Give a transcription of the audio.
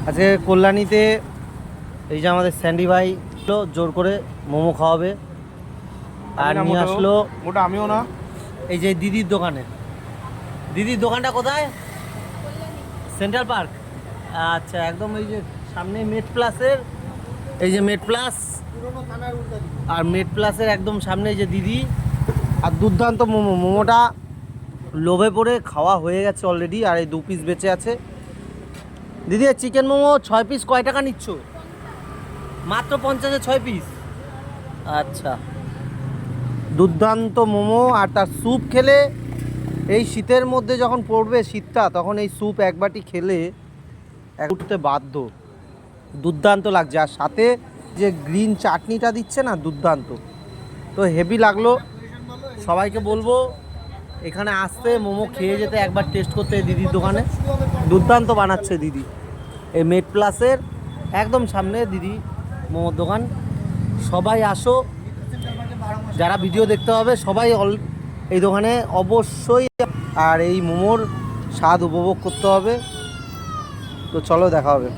আজকে কল্যাণীতে এই যে আমাদের স্যান্ডি ভাই জোর করে মোমো খাওয়াবে আর নিয়ে আসলো। ওটা আমিও না, এই যে দিদির দোকানে। দিদির দোকানটা কোথায়? Central park. আচ্ছা, একদম এই যে সামনে মেড প্লাসের, এই যে মেড প্লাস আর মেড প্লাসের একদম সামনে এই যে দিদি। আর দুর্দান্ত মোমো, মোমোটা লোভে পড়ে খাওয়া হয়ে গেছে অলরেডি, আর এই 2 পিস বেঁচে আছে। দিদি চিকেন মোমো 6 পিস কয় টাকা নিচ্ছ? মাত্র 50-এ 6 পিস। আচ্ছা, দুর্দান্ত মোমো। আর তার স্যুপ খেলে, এই শীতের মধ্যে যখন পড়বে শীতটা, তখন এই স্যুপ এক বাটি খেলে উঠতে বাধ্য। দুর্দান্ত লাগছে। আর সাথে যে গ্রিন চাটনিটা দিচ্ছে না, দুর্দান্ত। তো হেভি লাগলো। সবাইকে বলবো এখানে আসতে, মোমো খেয়ে যেতে, একবার টেস্ট করতে দিদির দোকানে। দুর্দান্ত বানাচ্ছে দিদি। এই মেড প্লাসের একদম সামনে দিদি মোমোর দোকান। সবাই আসো, যারা ভিডিও দেখতে হবে সবাই এই দোকানে অবশ্যই। আর এই মোমোর স্বাদ উপভোগ করতে হবে। তো চলো, দেখা হবে।